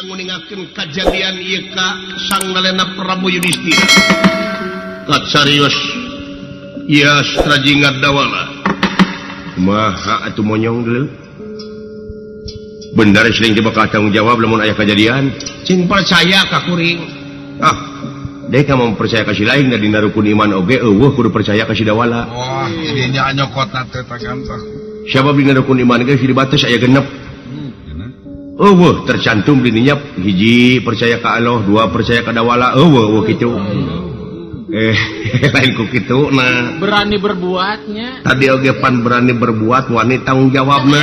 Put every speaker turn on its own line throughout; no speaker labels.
nguningakeun kajadian ieu ka sang nalena Prabu Yudhistira. Katsarios ya Strajingat Dawala. Kumaha atuh monyong deuleu? Bener sering bakal tanggung jawab lamun aya kejadian. Cing percaya ka kuring. Dek mau percaya ka si lain da dina rukun iman oge eueuh kudu percaya ka si Dawala.
Wah, idinya nyokotna teh tagantah.
Siapa dina rukun iman ge di batas aya genep. Tercantum dininya hiji percaya ka Allah, dua percaya ka Dawala. Kitu. Lain ku kitu nah.
Berani berbuatnya.
Tadi oge pan berani berbuat wani tanggung jawabna.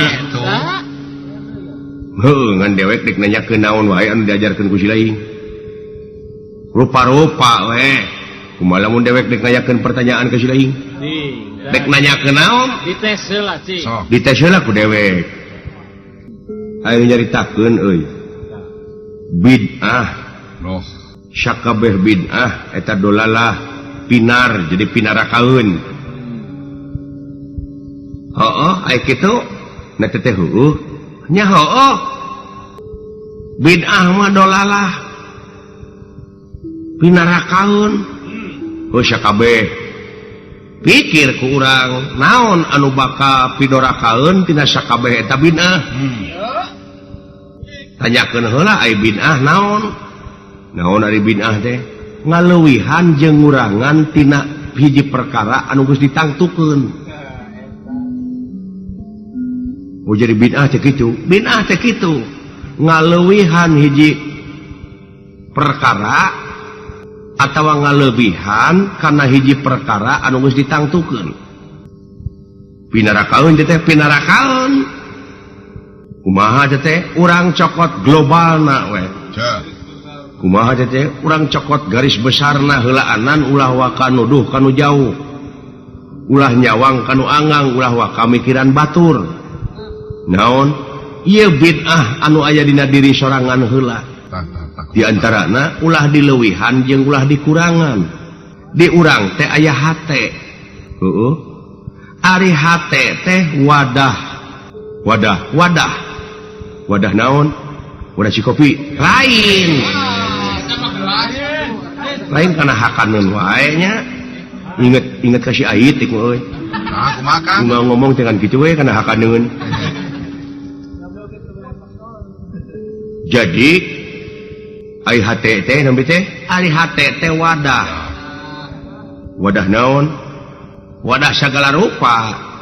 Ngan dewek dik nanyakeun naon wae anu diajarkeun ku si lain. Rupa-rupa we. Kumaha lamun dewek dik nanyakeun pertanyaan ka si lain? Dek nanyakeun naon?
Dites heula, Cing.
Dites heula ku dewek. Ayo nyaritakeun euy. Bid'ah.
Loh,
Sakabeh bid'ah eta dolalah pinar jadi pinarakaeun. Heueuh aya kitu. Na teh heueuh. Nya heueuh. Bid'ah mah dolalah pinarakaeun. Sakabeh pikir ku urang naon anu bakal pidorakaeun tina sakabeh eta bid'ah. Tanyakeun heula aya bid'ah naon? Naon ari bid'ah teh? Ngaleuwihan jeung ngurangan tina hiji perkara anu geus ditangtukeun. Jadi bid'ah teh kitu. Bid'ah teh kitu. Ngaleuwihan hiji perkara atawa ngalebihan kana hiji perkara anu geus ditangtukeun. Pinarakaeun teh pinarakaeun. Kumaha teh urang cokot globalna we. Kumaha teh urang cokot garis besarna heulaanan ulah wa kanu duh kanu jauh. Ulah nyawang kanu angang ulah wa kamikiran batur. Naon? Ieu bid'ah anu aya dina diri sorangan heula. Di antarana ulah dileuwihan jeung ulah dikurangan. Di urang teh aya hate. Heueuh. Ari hate teh wadah naon? Wadah si kopi. Lain kana hakaneun wae nya. Inget ka si ait iku euy.
Nah, kumaha
ngomong dengan kitu we kana hakaneun. Jadi ai hate teh nampi teh ari hate teh wadah. Wadah naon? Wadah sagala rupa.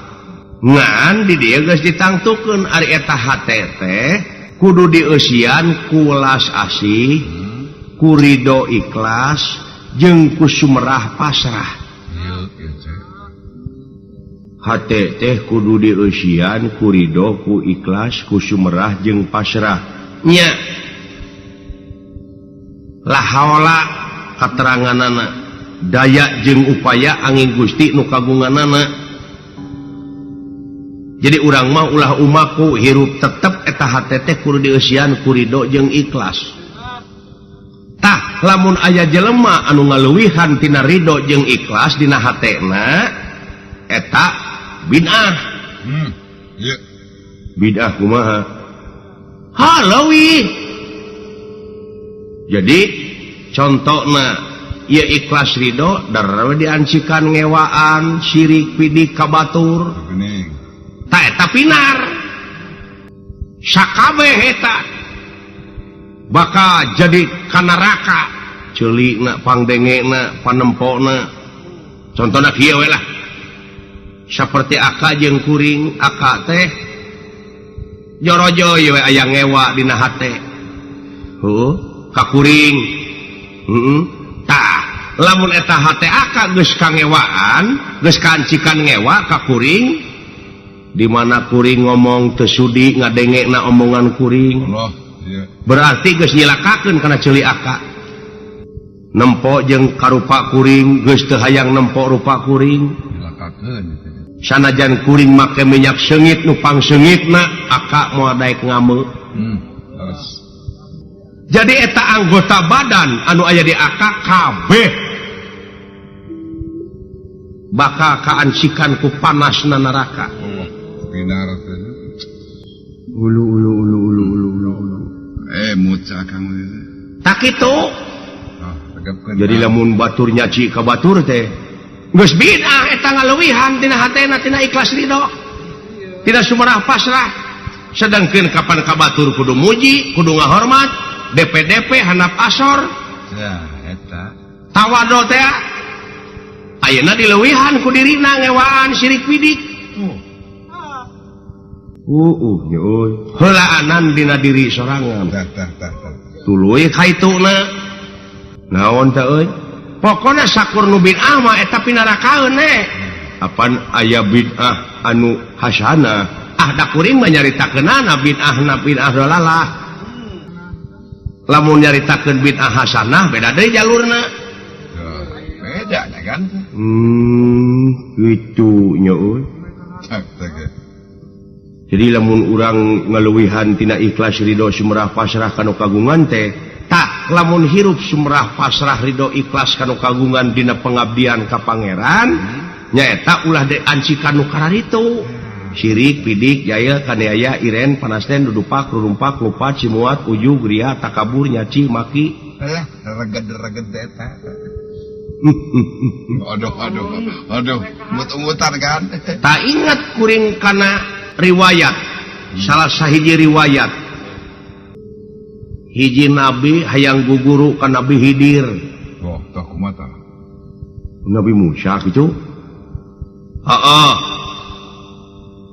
Ngan di dieu geus ditangtukeun ari eta hate teh kudu dieusian ku welas asih, ku ridho ikhlas jeung ku sumerah pasrah. Hate teh kudu dieusian ku ridho, ku ikhlas, ku sumerah jeung pasrah. Nya la haula kateranganana daya jeung upaya angin Gusti nu kagunganana. Jadi urang mah ulah umaku hirup tetep eta hate teh kudu dieusian ku ridho jeung ikhlas. Tah lamun aya jelema anu ngaleuwihan tina ridho jeung ikhlas dina hatena eta bid'ah. Bid'ah kumaha? Halawi. Jadi contona ieu ikhlas ridho darawe diancikan ngewaan syirik pidik kabatur. Ta eta pinar. Sakabeh eta bakal jadi kana neraka. Ceulikna, pangdengena, panempona. Contona kieu we lah. Saperti aka jeung kuring, aka teh jorojoy we aya ngewa dina hate. Heuh, ka kuring. Tah, lamun eta hate aka geus kangewaan, geus kancikan ngewa ka kuring. Di mana kuring ngomong tesudi ngadengena omongan kuring. Berarti geus nyilakakeun kana ceuli aka. Nempo jeung karupa kuring geus teu hayang nempo rupa kuring. Nyilakakeun. Sanajan kuring make minyak seungit nu pangseungitna aka moal daek ngame. Jadi eta anggota badan anu aya di aka kabeh bakal kaancikan ku panasna neraka.
Pinar
Ulu.
lemut Kang.
tak itu
Oh, tegepkeun.
jadi lamun batur nyaci ka batur teh geus bid'ah eta ngaluwihan tina hatena tina ikhlas ridho tina sumerah pasrah sedangkeun kapan ka batur kudu muji kudu ngahormat DP handap asor
Ya, eta.
tawado teh ayeuna dileuwihan ku dirina ngewaan syirik bidik euy heulaanan dina diri sorangan
Tah.
tuluy kaituna naon teh euy pokona sakur nu bid'ah mah eta pinarakaeun apan aya bid'ah anu hasanah da kuring mah nyaritakeunana bid'ah dolalah lamun nyaritakeun bid'ah hasanah beda deui jalurna
Beda kan?
gitu nya euy
Tak.
jadi lamun urang ngaluwihan tina ikhlas ridho sumerah pasrah kanu kagungan teh tak lamun hirup sumerah pasrah ridho ikhlas kanu kagungan dina pengabdian ka pangeran nyaeta ulah anci kanu kararitu syirik pidik jaya kaneaya iren panasten dudupak rurumpak lupa cimuat ujug ria takabur nyaci maki
Reged eta. Aduh, mut-mutan kan?
tak ingat kuring kana riwayat salah sahiji riwayat hiji nabi hayang guguru ka nabi Hidir
Oh, tah kumata.
Nabi Musa gitu heeh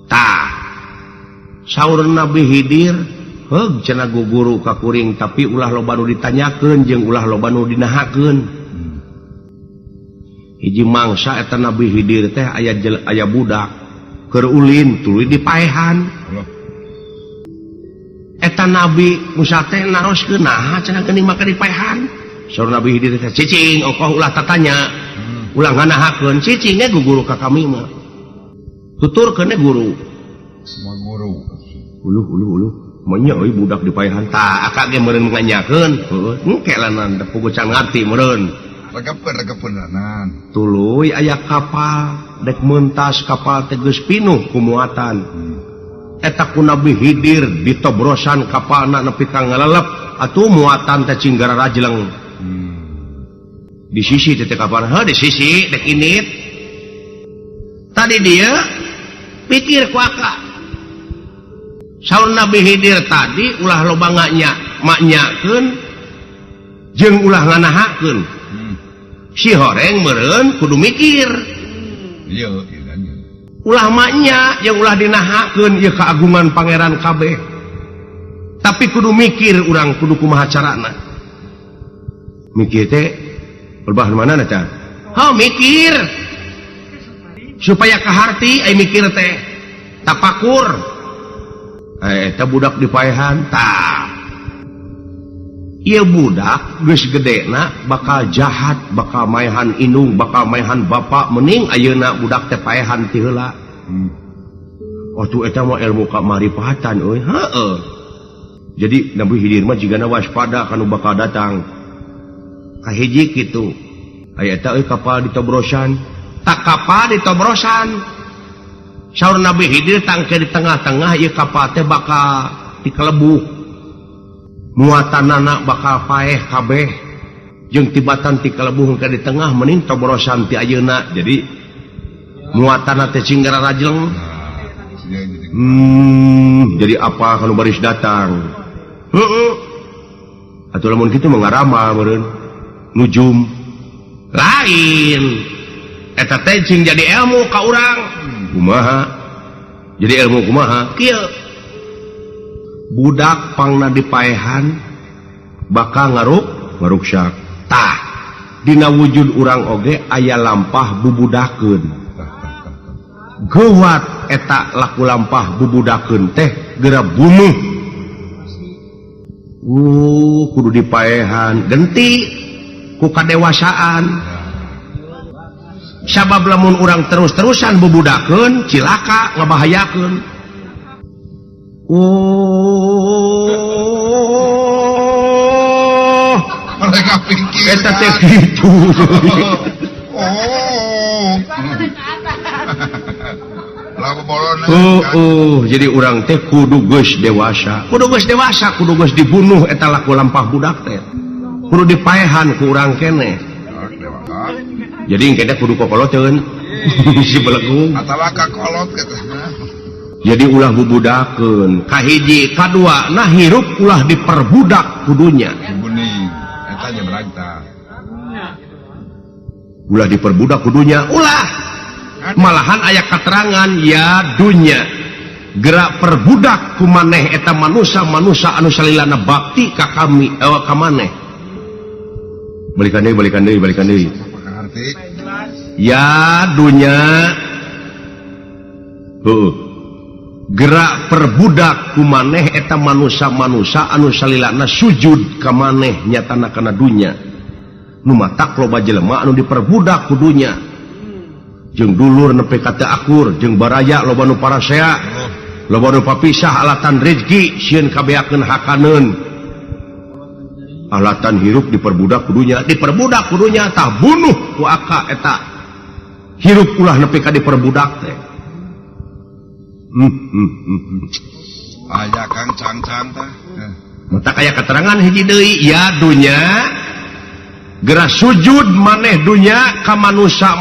tah saur nabi Hidir heug cenah guguru ka kuring tapi ulah loba nu ditanyakeun jeung ulah loba nu dinahakeun hiji mangsa eta nabi Hidir teh aya budak keur ulin tuluy dipaehan eta nabi Musa teh naroskeun naha cenah geuning maka dipaehan saur nabi Hidir teh cicing ongkoh ulah tatanya ulah nganahakeun cicing ge guguru ka kami mah tuturkeun guru
Semua guru.
uluh manya euy budak dipaehan tah akak ge meureun nganyakeun heueuh engke lanan puguh can ngarti meureun
Regepun nanan.
tuluy aya kapal dek mentas kapal teh geus pinuh ku muatan eta ku nabi Hidir ditobrosan kapalna nepi ka ngalelep atuh muatan teh cinggara rajleng di sisi teh kapal di sisi dek init tadi dia pikir ku akak saur nabi Hidir tadi ulah loba maknyakeun jeung ulah nganahakeun si horeng meureun kudu mikir
Iya.
ulah maknya yang ulah dinahakeun ieu keagungan pangeran kabeh tapi kudu mikir urang kudu kumaha carana mikir teh berbahan mana teh mikir supaya kaharti ai mikir teh tapakur eta budak dipaehan tah ieu budak geus gedena bakal jahat bakal maehan indung bakal maehan bapak mending ayeuna budak teh paehan ti heula waktu eta mah ilmu kamarifatan euy heueuh jadi Nabi Hidir mah jigana waspada kanu bakal datang kahiji kitu aya eta euy kapal ditobrosan tak kapal ditobrosan saur Nabi Hidir tangke di tengah-tengah ieu kapal teh bakal dikelebuh muatanana bakal paeh kabeh jeung tibatan ti kalebuh ka di tengah mending tobrosan ti ayeuna jadi muatanna teh cinggara rajleng jadi apa kalau baris datang atuh lamun kitu mah ngarama meureun nujum lain eta teh cing jadi ilmu ka urang kumaha jadi ilmu kumaha kieu budak pangna dipaehan bakal ngaruksak tah dina wujud urang oge aya lampah bubudakeun geuwat eta laku lampah bubudakeun teh geura bunuh kudu dipaehan genti ku kadewasaan sabab lamun urang terus-terusan bubudakeun cilaka ngabahayakeun
Mereka pikir
eta teh kitu jadi orang teh kudu geus dewasa kudu geus dibunuh eta laku lampah budak teh kudu dipaehan ku urang keneh jadi engke kudu kokoloteun si belegung
atawa kakolot katanya
jadi ulah bubudakeun kahiji kadua nah hirup ulah diperbudak kudunya
kuning eta nya beragta
ulah diperbudak kudunya ulah malahan aya keterangan ya dunya gerak perbudak kumaneh eta manusia anu salilana bakti ka kami ka maneh balikan deui ya dunya gerak perbudak kumaneh eta manusia anu salilana sujud ka maneh nyatana kana dunya nu matak loba jelema anu diperbudak kudunya jeung dulur nepi ka teu akur jeung baraya loba nu parasea loba nu papisah alatan rezeki sieun kabeakeun hakaneun alatan hirup diperbudak kudunya tah bunuh ku aka eta hirup ulah nepi ka diperbudak teh
aya kang cang-cang tah
mata kaya keterangan hiji deui ya dunya gerak sujud maneh dunya ka manusia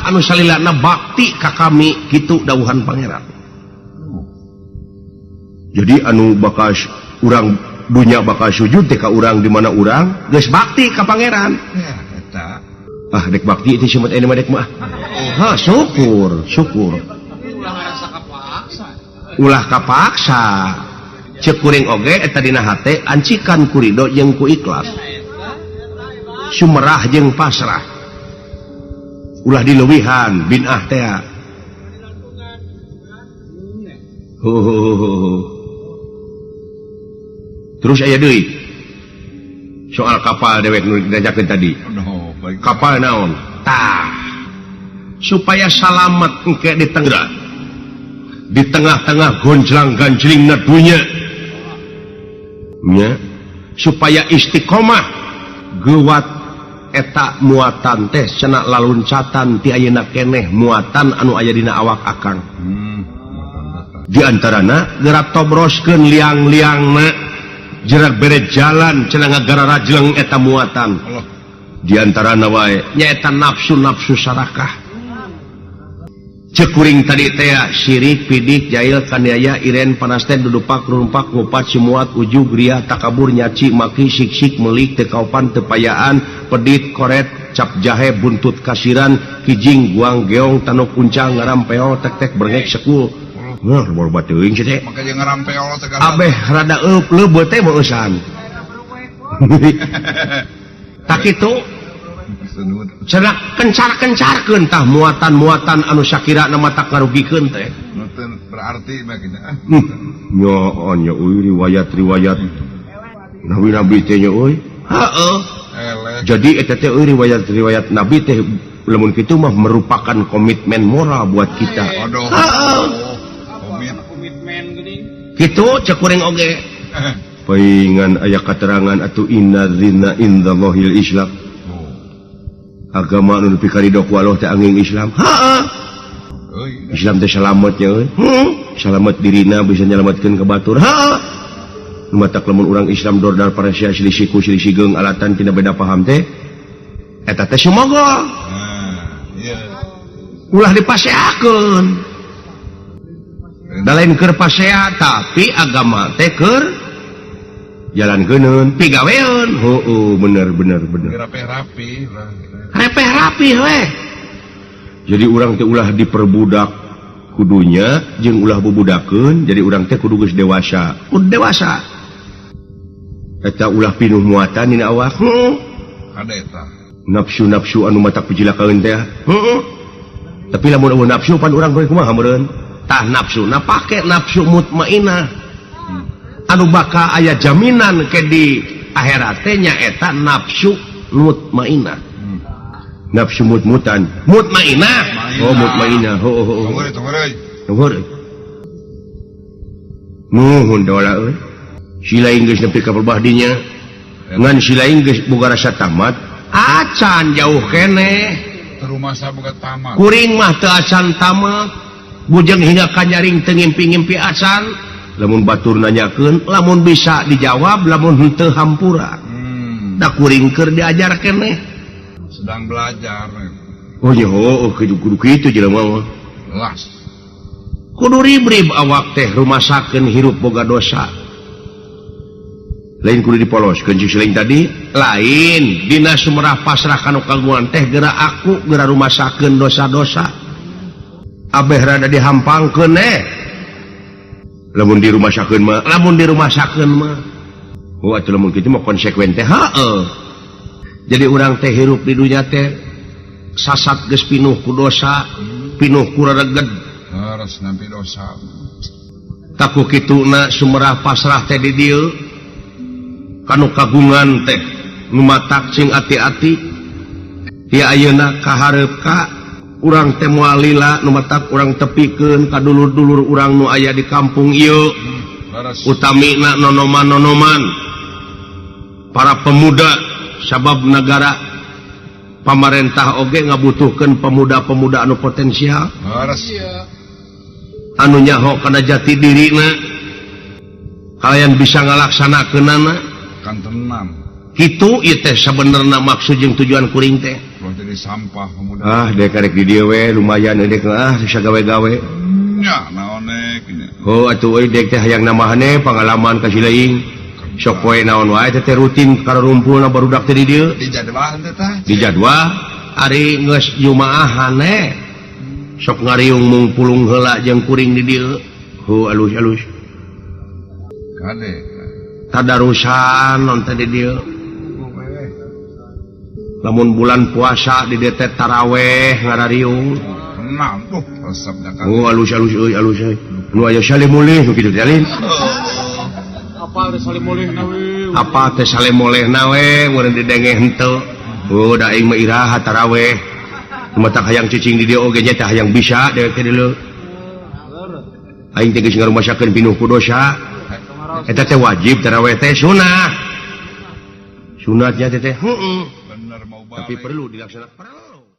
anu salilana bakti ka kami kitu dawuhan pangeran jadi anu bakal urang dunya bakal sujud teh ka urang di mana urang geus bakti ka pangeran
ya eta
dek bakti itu simut mah dek mah syukur ulah kapaksa ceuk kuring oge eta dina hate ancikan ku ridho jeung ku ikhlas sumerah jeung pasrah ulah dileuwihan binah teh terus aya deui soal kapal dewek nu diajakeun tadi kapal naon tah supaya salamet engke di tengah-tengah gonjlang-ganjlingna dunya nya supaya istiqomah gewat eta muatan teh cenah laluncatan ti ayeuna keneh muatan anu aya dina awak akang di antarana gerak tobroskeun liang-liangna jerak bere jalan cenah ngagara rajleng eta muatan di antarana wae nyaeta nafsu sarakah ceuk kuring tadi teh syirik pidik jail kaniaya iren panasten dudupak rumpak ngupat simuat ujug ria takabur nyaci maki sik-sik melik teu kaupan teu payaan pedit koret cap jahe buntut kasiran kijing guang geong tanuk kuncang ngarampeol tek-tek brengek sekul boba teuing sih teh
maka jeung ngarampeol teh
abeh rada leubeut teh meusan tak kitu cenah kencar-kencarkeun tah muatan-muatan anu sakirana mata karugikeun teh
berarti bagina
nya riwayat-riwayat nabi-nabi teh nya euy heeh jadi eta teh riwayat-riwayat nabi teh lamun kitu mah merupakan komitmen moral buat kita heeh komitmen geuning kitu ceuk kuring oge paingan aya katerangan atuh inna dzina indallahil islam agama anu nepi ka ridho ku Allah teh angin Islam Islam teh salamet nya euy salamet dirina bisa nyalametkeun ka batur matak lamun urang Islam dordar parasia silih geung alatan tina beda paham teh eta teh sumogol ulah dipaseakeun da lain keur pasea tapi agama teh keur jalankeun pigaweun bener rapih we jadi urang teh ulah diperbudak kudunya jeung ulah bubudakeun jadi urang teh kudu geus dewasa eta ulah pinuh muatan dina awak
ada eta
nafsu anu matak pijilakaeun teh tapi lamun eueuh nafsu pan urang kumaha meureun tah nafsu na pake nafsu mutmainah anu bakal aya jaminan ke di akhirat teh nyaeta nafsu mutmainah nafsu mutmutan mutmainah mutmainah tunggu nuhun dola euy sila geus nepi ka perbahdinya ngan sila geus boga rasa tamat acan jauh keneh
rumah saboga tamat
kuring mah teu acan tamat bujeng hingga kanyaring ngimpi-ngimpi acan lamun batur nanyakeun lamun bisa dijawab lamun henteu hampura da kuring keur diajar keneh
sedang belajar.
oh nya kudu kitu jelema mah
Las.
kudu ribrib awak teh rumasakeun hirup boga dosa lain kudu dipoloskeun selain tadi lain dina sumerah pasrah kana kagungan teh geura aku geura rumasakeun dosa-dosa abeh rada dihampangkeun lamun di rumah sakeun mah oh atuh lamun kitu mah konsekuen teh jadi urang teh hirup di dunya teh sasat geus pinuh ku dosa pinuh ku rareged
Harus nampi dosa.
taku kituna sumerah pasrah teh di dieu kanu kagungan teh nu matak cing ati-ati ya ayeuna kahareup ka urang teh moal lila nu matak urang tepikeun ka dulur-dulur urang nu aya di kampung ieu
Harus.
utamina nonoman-nonoman para pemuda sabab negara pamarentah oge ngabutuhkeun pemuda-pemuda anu potensial
Harus.
anu nyaho kana jati dirina kalian bisa ngalaksanakeunana
Kan tenang.
kitu ieu teh sabenerna maksud jeung tujuan kuring teh
Kalau jadi sampah pemuda.
dek karek di dieu we lumayan dek bisa gawe-gawe
Ya, naonek ini.
oh atuh euy dek teh hayang namahne pengalaman ka sileing sok poe naon wae teh rutin karumpulna barudak teh di dieu
Dijadwal teh tah.
di jadwal ari geus jumaahan sok ngariung mung pulung heula jeung kuring di dieu alus-alus
Kade.
tadarusan non teh di dieu lamun bulan puasa di dieu teh taraweh ngarariung
Tenang tuh. Resepnya kan.
alus-alus euy alus euy nu aya salimulih nu kitu teh alin
Apa ada saling moleh nawe?
apa teh salimulihna we meureun didenge henteu da aing mah iraha taraweh matak hayang cicing di dieu oge nya teh hayang bisa dewek teh dieu aing teh geus ngarumasakeun pinuh ku dosa eta teh wajib taraweh teh sunatnya teh
Bener mau
tapi
balik.
perlu dilaksanakan perlu